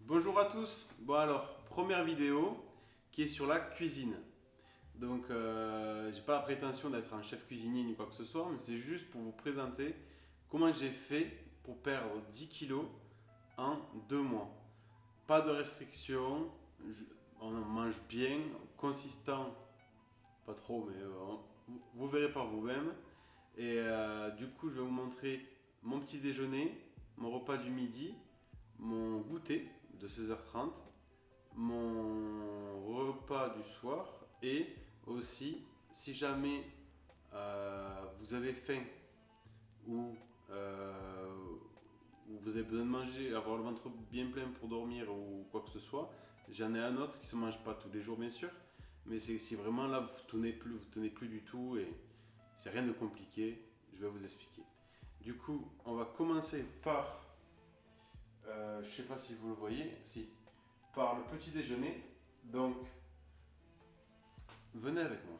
Bonjour à tous. Bon alors, première vidéo qui est sur la cuisine. Donc, j'ai pas la prétention d'être un chef cuisinier ni quoi que ce soit, mais c'est juste pour vous présenter comment j'ai fait pour perdre 10 kilos en 2 mois. Pas de restrictions, on mange bien, consistant, pas trop, mais vous verrez par vous-même. Et du coup, je vais vous montrer mon petit déjeuner, mon repas du midi, mon goûter de 16h30, mon repas du soir et aussi si jamais vous avez faim ou, ou vous avez besoin de manger, avoir le ventre bien plein pour dormir ou quoi que ce soit, j'en ai un autre qui ne se mange pas tous les jours bien sûr, mais c'est si vraiment là vous tenez plus du tout et c'est rien de compliqué, je vais vous expliquer. Du coup, on va commencer par, je ne sais pas si vous le voyez, si, par le petit déjeuner. Donc, venez avec moi.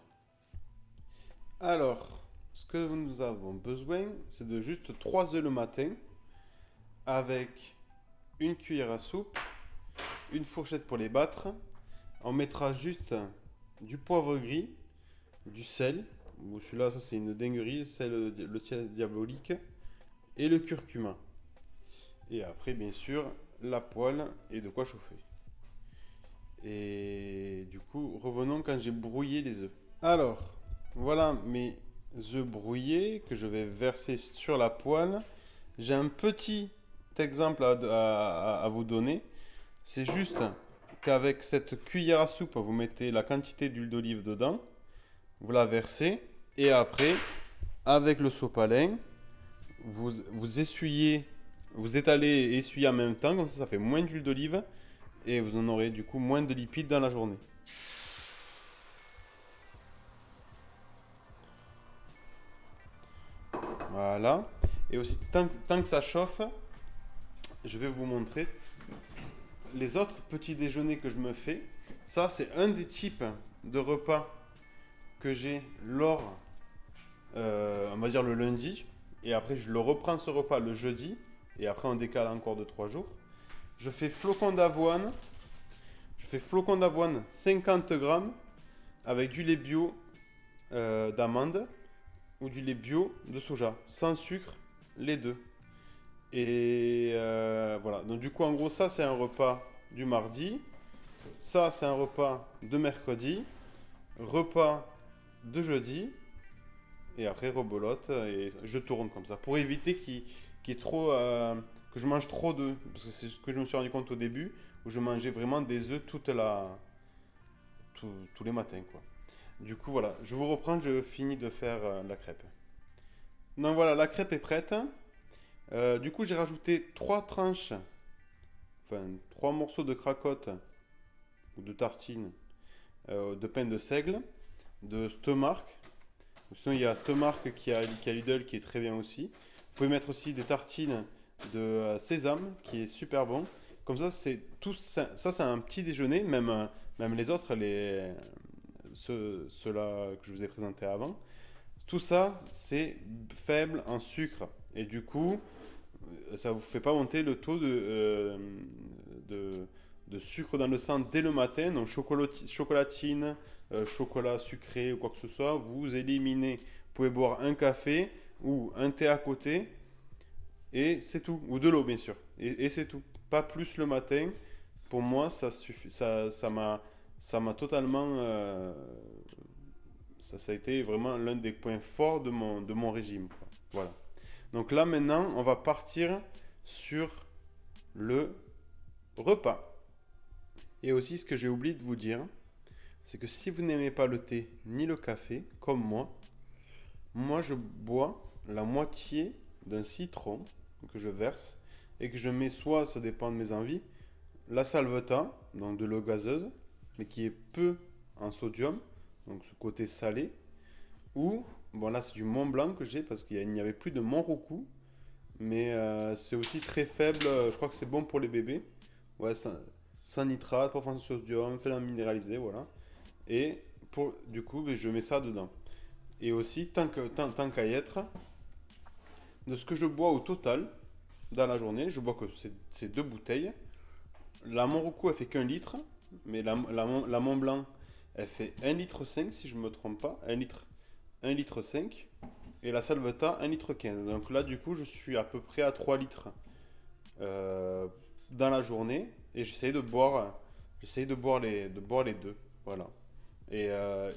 Alors, ce que nous avons besoin, c'est de juste 3 œufs le matin avec une cuillère à soupe, une fourchette pour les battre. On mettra juste du poivre gris, du sel. Bon, celui-là, ça c'est une dinguerie, le sel diabolique et le curcuma. Et après, bien sûr, la poêle et de quoi chauffer. Et du coup, revenons quand j'ai brouillé les œufs. Alors, voilà mes œufs brouillés que je vais verser sur la poêle. J'ai un petit exemple à vous donner. C'est juste qu'avec cette cuillère à soupe, vous mettez la quantité d'huile d'olive dedans, vous la versez, et après, avec le sopalin, vous essuyez, vous étalez et essuyez en même temps, comme ça fait moins d'huile d'olive, et vous en aurez du coup moins de lipides dans la journée. Voilà. Et aussi, tant que ça chauffe, je vais vous montrer les autres petits déjeuners que je me fais. Ça, c'est un des types de repas que j'ai lors, on va dire le lundi. Et après, je le reprends ce repas le jeudi. Et après, on décale encore de 3 jours. Je fais flocons d'avoine. Je fais flocons d'avoine 50 grammes avec du lait bio d'amande ou du lait bio de soja. Sans sucre, les deux. Et voilà. Donc du coup, en gros, ça, c'est un repas du mardi. Ça, c'est un repas de mercredi. Repas de jeudi. Et après, rebolote. Et je tourne comme ça. Pour éviter qu'il y ait trop... que je mange trop d'œufs. Parce que c'est ce que je me suis rendu compte au début. Où je mangeais vraiment des œufs tous les matins, quoi. Du coup, voilà. Je vous reprends. Je finis de faire la crêpe. Donc voilà, la crêpe est prête. Du coup, j'ai rajouté 3 tranches, enfin 3 morceaux de cracotte ou de tartine de pain de seigle, de cette marque. Sinon, il y a cette marque qui a Lidl qui est très bien aussi. Vous pouvez mettre aussi des tartines de sésame qui est super bon. Comme ça, c'est tout ça, c'est un petit déjeuner, même les autres, ceux-là que je vous ai présentés avant. Tout ça, c'est faible en sucre. Et du coup, ça vous fait pas monter le taux de, de sucre dans le sang dès le matin. Donc chocolatine, chocolat sucré ou quoi que ce soit, vous éliminez. Vous pouvez boire un café ou un thé à côté et c'est tout. Ou de l'eau bien sûr. Et c'est tout. Pas plus le matin. Pour moi, ça suffit. Ça m'a totalement. Ça a été vraiment l'un des points forts de mon régime, quoi. Voilà. Donc là maintenant, on va partir sur le repas. Et aussi, ce que j'ai oublié de vous dire, c'est que si vous n'aimez pas le thé ni le café, comme moi je bois la moitié d'un citron que je verse et que je mets soit, ça dépend de mes envies, la salvetat, donc de l'eau gazeuse, mais qui est peu en sodium, donc ce côté salé, ou, bon là c'est du Mont Blanc que j'ai parce qu'il n'y avait plus de Montrocou, mais c'est aussi très faible, je crois que c'est bon pour les bébés. Ouais, sans nitrate, pas de sodium, fait minéralisé, voilà. Et du coup, ben, je mets ça dedans. Et aussi, tant qu'à y être, de ce que je bois au total dans la journée, je bois que ces 2 bouteilles. La Monroucou, elle fait qu'un litre, mais la Mont Blanc, elle fait 1,5 litre si je ne me trompe pas. 1 litre 5. Et la Salvetat, 1 litre 15. Donc là, du coup, je suis à peu près à 3 litres euh, dans la journée. Et j'essaye de boire les deux. Voilà. Et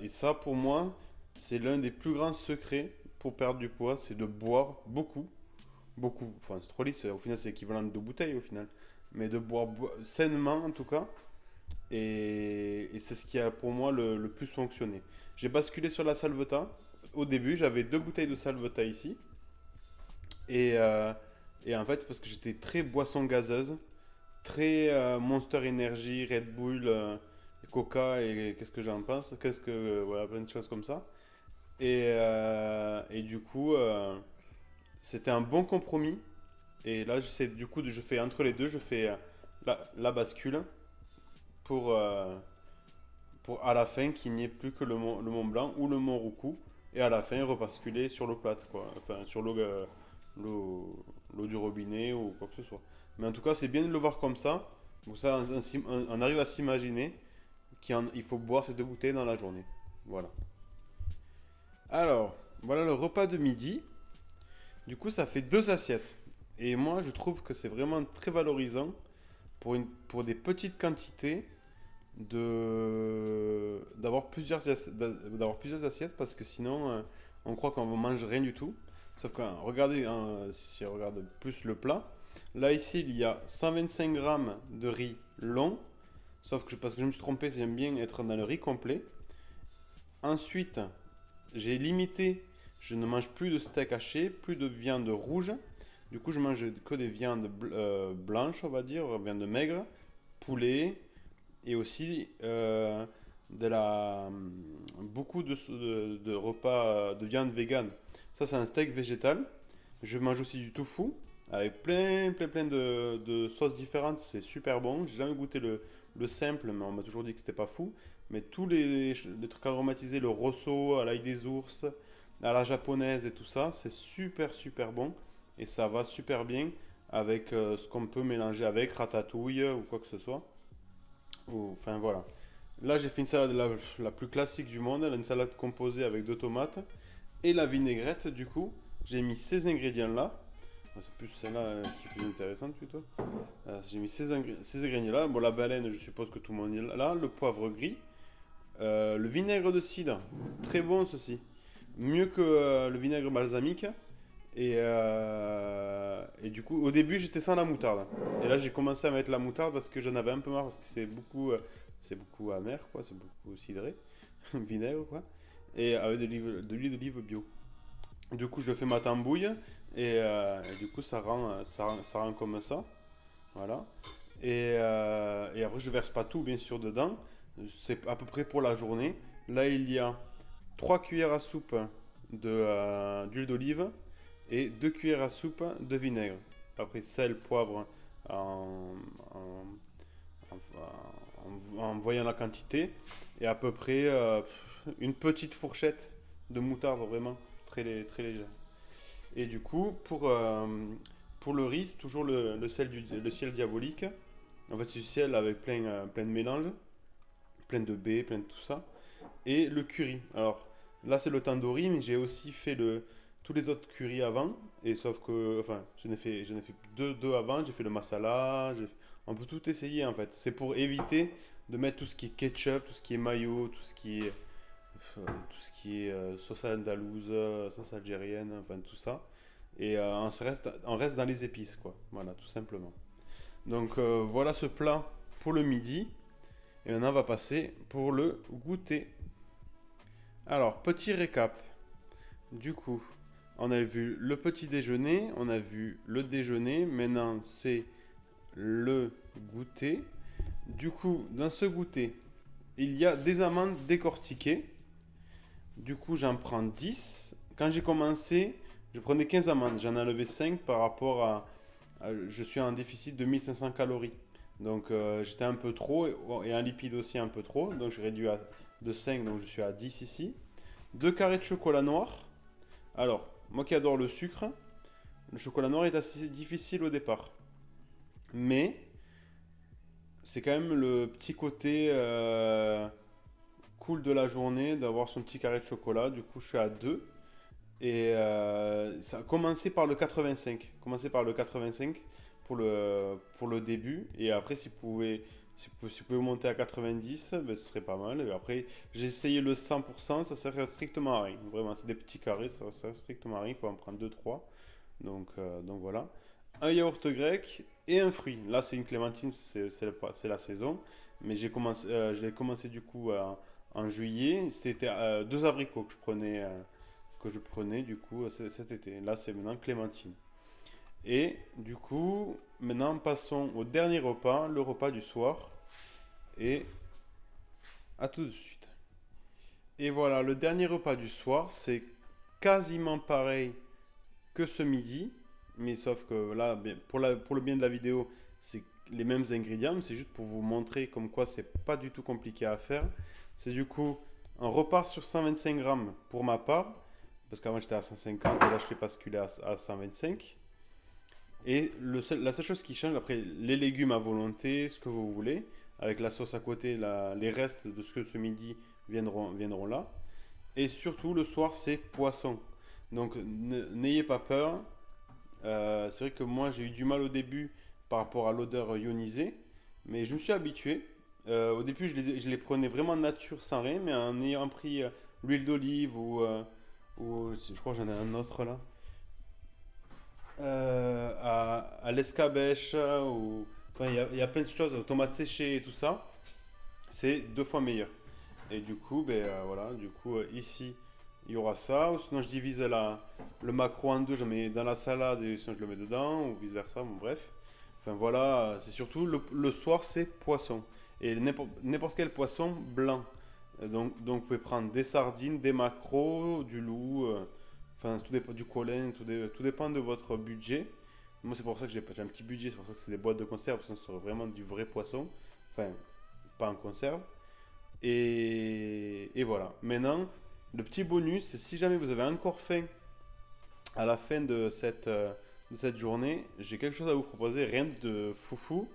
ça, pour moi, c'est l'un des plus grands secrets pour perdre du poids, c'est de boire beaucoup. Beaucoup. Enfin, c'est 3 litres, au final, c'est équivalent de 2 bouteilles au final. Mais de boire sainement, en tout cas. Et c'est ce qui a pour moi le plus fonctionné. J'ai basculé sur la Salvetat. Au début, j'avais 2 bouteilles de Salvetat ici. Et, euh, et en fait, c'est parce que j'étais très boisson gazeuse, très Monster Energy, Red Bull, Coca et qu'est-ce que j'en pense. Voilà, plein de choses comme ça. Et du coup, c'était un bon compromis. Et là, du coup, je fais entre les deux, je fais la bascule pour, euh, pour à la fin qu'il n'y ait plus que le Mont Blanc ou le Mont Roucou. Et à la fin, rebasculer sur l'eau plate, quoi. Enfin, sur l'eau du robinet ou quoi que ce soit. Mais en tout cas, c'est bien de le voir comme ça. Donc ça, on arrive à s'imaginer qu'il faut boire ces 2 bouteilles dans la journée. Voilà. Alors, voilà le repas de midi. Du coup, ça fait 2 assiettes. Et moi, je trouve que c'est vraiment très valorisant pour des petites quantités d'avoir plusieurs assiettes parce que sinon, on croit qu'on ne mange rien du tout. Sauf que, regardez, si on regarde plus le plat, là, ici, il y a 125 grammes de riz long. Sauf que parce que je me suis trompé, j'aime bien être dans le riz complet. Ensuite, j'ai limité, je ne mange plus de steak haché, plus de viande rouge. Du coup, je mange que des viandes blanches, on va dire, viande maigre, poulet et aussi beaucoup de repas de viande végane. Ça, c'est un steak végétal. Je mange aussi du tofu avec plein de sauces différentes. C'est super bon. J'ai jamais goûté le simple, mais on m'a toujours dit que c'était pas fou. Mais tous les trucs aromatisés, le rosso à l'ail des ours, à la japonaise et tout ça, c'est super bon. Et ça va super bien avec ce qu'on peut mélanger avec ratatouille ou quoi que ce soit. Enfin voilà. Là, j'ai fait une salade la plus classique du monde, une salade composée avec 2 tomates et la vinaigrette. Du coup, j'ai mis ces ingrédients-là. C'est plus celle-là qui est plus intéressante plutôt. J'ai mis ces ingrédients-là. Bon, la baleine, je suppose que tout le monde est là. Le poivre gris. Le vinaigre de cidre. Très bon ceci. Mieux que le vinaigre balsamique. Et du coup, au début, j'étais sans la moutarde. Et là, j'ai commencé à mettre la moutarde parce que j'en avais un peu marre parce que c'est beaucoup amer, quoi. C'est beaucoup cidré, vinaigre, quoi. Et avec de l'huile d'olive bio. Du coup, je fais ma tambouille et du coup, ça rend comme ça. Voilà. Et après, je verse pas tout, bien sûr, dedans. C'est à peu près pour la journée. Là, il y a 3 cuillères à soupe d'huile d'olive et 2 cuillères à soupe de vinaigre. Après, sel, poivre en, en voyant la quantité. Et à peu près une petite fourchette de moutarde, vraiment très légère. Et du coup, pour le riz, c'est toujours le ciel diabolique. En fait, c'est du ciel avec plein de mélanges, plein de baies, plein de tout ça. Et le curry. Alors, là, c'est le tandoori, mais j'ai aussi fait tous les autres currys avant. Et sauf que, enfin, j'en ai fait deux avant. J'ai fait le masala. On peut tout essayer, en fait. C'est pour éviter de mettre tout ce qui est ketchup, tout ce qui est mayo, tout ce qui est sauce andalouse, sauce algérienne, enfin tout ça. Et on reste dans les épices, quoi. Voilà, tout simplement. Donc voilà ce plat pour le midi. Et maintenant, on va passer pour le goûter. Alors, petit récap. Du coup, on a vu le petit déjeuner, on a vu le déjeuner. Maintenant, c'est le goûter. Du coup, dans ce goûter, il y a des amandes décortiquées. Du coup, j'en prends 10. Quand j'ai commencé, je prenais 15 amandes. J'en ai enlevé 5 par rapport je suis en déficit de 1500 calories. Donc, j'étais un peu trop et en lipides aussi un peu trop. Donc, j'ai réduit de 5, donc je suis à 10 ici. 2 carrés de chocolat noir. Alors, moi qui adore le sucre, le chocolat noir est assez difficile au départ. Mais c'est quand même le petit côté cool de la journée d'avoir son petit carré de chocolat. Du coup, je suis à 2. Et ça a commencé par le 85. Commencé par le 85 pour le début. Et après, si vous pouvez monter à 90, ben, ce serait pas mal. Et après, j'ai essayé le 100%, ça sert strictement à rien. Vraiment, c'est des petits carrés, ça sert strictement à rien. Il faut en prendre deux trois. Donc voilà. Un yaourt grec et un fruit. Là, c'est une clémentine, c'est la saison. Mais je l'ai commencé du coup en juillet. C'était deux abricots que je prenais du coup cet été. Là, c'est maintenant clémentine. Et du coup, maintenant passons au dernier repas, le repas du soir. Et à tout de suite. Et voilà, le dernier repas du soir, c'est quasiment pareil que ce midi, mais sauf que là, pour le bien de la vidéo, c'est les mêmes ingrédients, mais c'est juste pour vous montrer comme quoi c'est pas du tout compliqué à faire. C'est du coup un repas sur 125 grammes pour ma part, parce qu'avant j'étais à 150 et là je fais basculer à 125. Et la seule chose qui change, après les légumes à volonté, ce que vous voulez, avec la sauce à côté, les restes de ce midi viendront là. Et surtout le soir, c'est poisson. Donc n'ayez pas peur. C'est vrai que moi j'ai eu du mal au début par rapport à l'odeur ionisée, mais je me suis habitué. Au début, je les prenais vraiment nature sans rien, mais en ayant pris l'huile d'olive ou je crois que j'en ai un autre là, à l'escabèche, enfin, il y a plein de choses, tomates séchées et tout ça, c'est deux fois meilleur. Et du coup, voilà, du coup, ici, il y aura ça, ou sinon je divise le macro en deux, je mets dans la salade et sinon je le mets dedans, ou vice versa, bon, bref. Enfin voilà, c'est surtout le soir, c'est poisson. Et n'importe quel poisson blanc. Donc vous pouvez prendre des sardines, des maquereaux, du loup, enfin tout dépend du colin, tout dépend de votre budget. Moi c'est pour ça que j'ai un petit budget, c'est pour ça que c'est des boîtes de conserve, sinon ce serait vraiment du vrai poisson. Enfin, pas en conserve. Et voilà. Maintenant, le petit bonus, c'est si jamais vous avez encore faim à la fin de cette journée, j'ai quelque chose à vous proposer, rien de foufou,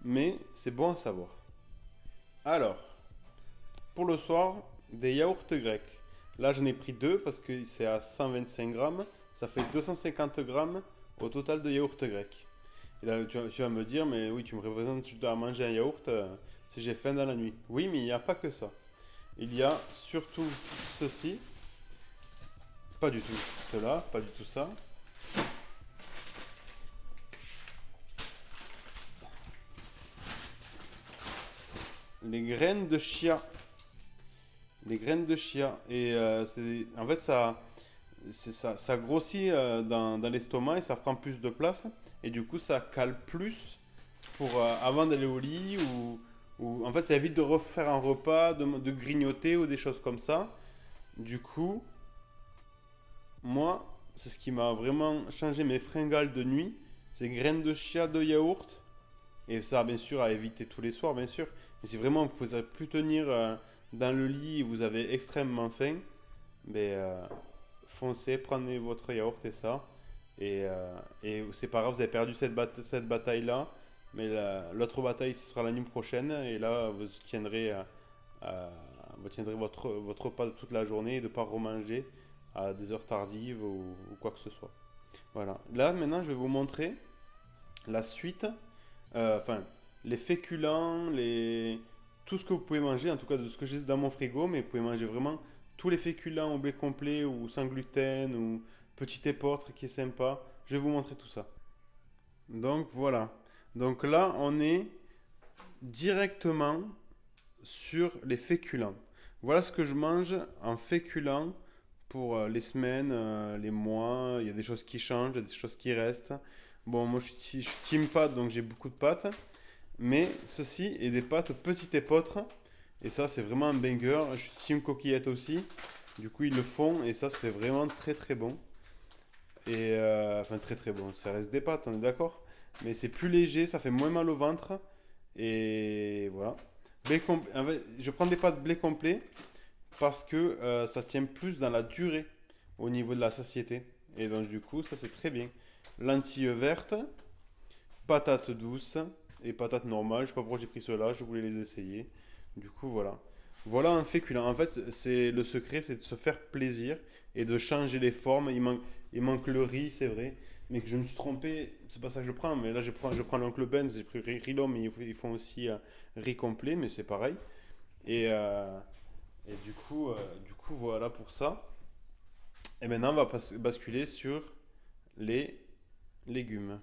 mais c'est bon à savoir. Alors, pour le soir, des yaourts grecs. Là, j'en ai pris deux parce que c'est à 125 grammes. Ça fait 250 grammes au total de yaourts grecs. Et là, tu vas me dire, mais oui, tu me représentes, je dois manger un yaourt si j'ai faim dans la nuit. Oui, mais il n'y a pas que ça. Il y a surtout ceci. Pas du tout cela, pas du tout ça. Les graines de chia. Les graines de chia. Et en fait, ça grossit dans l'estomac et ça prend plus de place. Et du coup, ça cale plus pour avant d'aller au lit ou en fait, ça évite de refaire un repas, de grignoter ou des choses comme ça. Du coup, moi, c'est ce qui m'a vraiment changé mes fringales de nuit. C'est graines de chia, de yaourt. Et ça, bien sûr, à éviter tous les soirs, bien sûr. Mais si vraiment vous ne pouvez plus tenir dans le lit et vous avez extrêmement faim, ben, foncez, prenez votre yaourt et ça. Et c'est pas grave, vous avez perdu cette bataille-là. Mais l'autre bataille, ce sera la nuit prochaine. Et là, vous tiendrez votre repas de toute la journée et de ne pas remanger à des heures tardives ou quoi que ce soit. Voilà. Là, maintenant, je vais vous montrer la suite. Enfin, les féculents, tout ce que vous pouvez manger, en tout cas de ce que j'ai dans mon frigo, mais vous pouvez manger vraiment tous les féculents au blé complet ou sans gluten ou petit épeautre qui est sympa. Je vais vous montrer tout ça. Donc voilà. Donc là, on est directement sur les féculents. Voilà ce que je mange en féculents pour les semaines, les mois. Il y a des choses qui changent, il y a des choses qui restent. Bon, moi je suis team pâtes, donc j'ai beaucoup de pâtes. Mais ceci est des pâtes petites épeautres. Et ça, c'est vraiment un banger. Je suis team coquillette aussi. Du coup, ils le font et ça, c'est vraiment très très bon. Et enfin, très très bon. Ça reste des pâtes, on est d'accord. Mais c'est plus léger, ça fait moins mal au ventre. Et voilà. En fait, je prends des pâtes blé complet parce que ça tient plus dans la durée au niveau de la satiété. Et donc, du coup, ça c'est très bien. Lentilles vertes, patates douces, et patates normales. Je sais pas pourquoi j'ai pris cela, je voulais les essayer. Du coup, voilà. Voilà un féculent. En fait, c'est le secret, c'est de se faire plaisir et de changer les formes. Il manque le riz, c'est vrai, mais que je me suis trompé. C'est pas ça que je prends, mais là je prends l'oncle Ben. J'ai pris riz Rilo, mais ils font aussi riz complet, mais c'est pareil. Et, euh, et du coup, voilà pour ça. Et maintenant, on va basculer sur les légumes.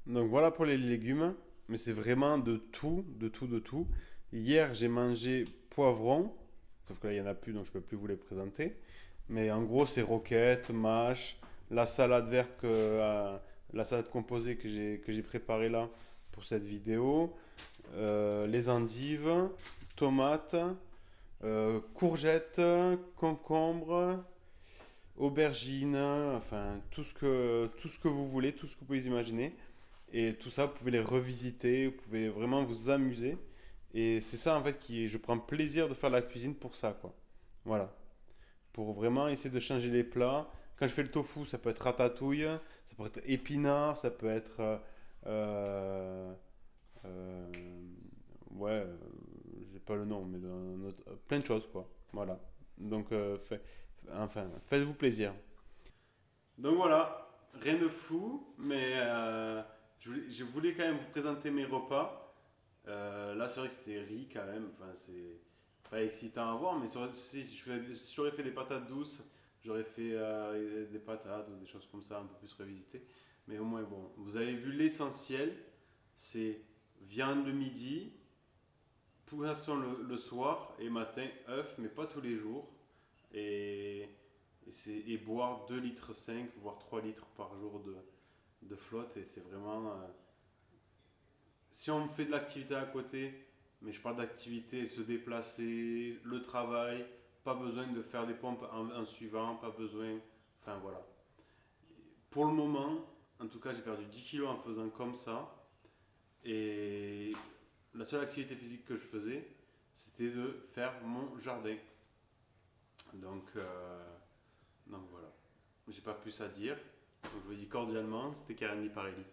Donc voilà pour les légumes, mais c'est vraiment de tout, de tout, de tout. Hier, j'ai mangé poivron, sauf que là, il n'y en a plus, donc je ne peux plus vous les présenter. Mais en gros, c'est roquette, mâche, la salade verte, la salade composée que j'ai préparée là pour cette vidéo, les endives, tomates, courgettes, concombres, aubergines, enfin tout ce que vous voulez, tout ce que vous pouvez imaginer. Et tout ça, vous pouvez les revisiter, vous pouvez vraiment vous amuser. Et c'est ça en fait je prends plaisir de faire la cuisine pour ça, quoi. Voilà. Pour vraiment essayer de changer les plats. Quand je fais le tofu, ça peut être ratatouille, ça peut être épinard, ça peut être euh, euh, ouais, j'ai pas le nom, mais plein de choses, quoi. Voilà. Donc, enfin, faites-vous plaisir. Donc voilà, rien de fou, mais je voulais quand même vous présenter mes repas. Là, c'est vrai que c'était riz quand même. Enfin, c'est pas excitant à voir, mais si j'aurais fait des patates douces, j'aurais fait des patates ou des choses comme ça, un peu plus revisitées. Mais au moins, bon, vous avez vu l'essentiel, c'est viande le midi, poisson le soir et matin, œufs, mais pas tous les jours. Et, et boire 2 litres 5 voire 3 litres par jour de flotte. Et c'est vraiment. Si on fait de l'activité à côté, mais je parle d'activité, se déplacer, le travail, pas besoin de faire des pompes en suivant, pas besoin. Enfin voilà. Pour le moment, en tout cas, j'ai perdu 10 kilos en faisant comme ça. Et la seule activité physique que je faisais, c'était de faire mon jardin. Donc, donc voilà. J'ai pas plus à dire. Donc je vous dis cordialement, c'était Karen Parelli.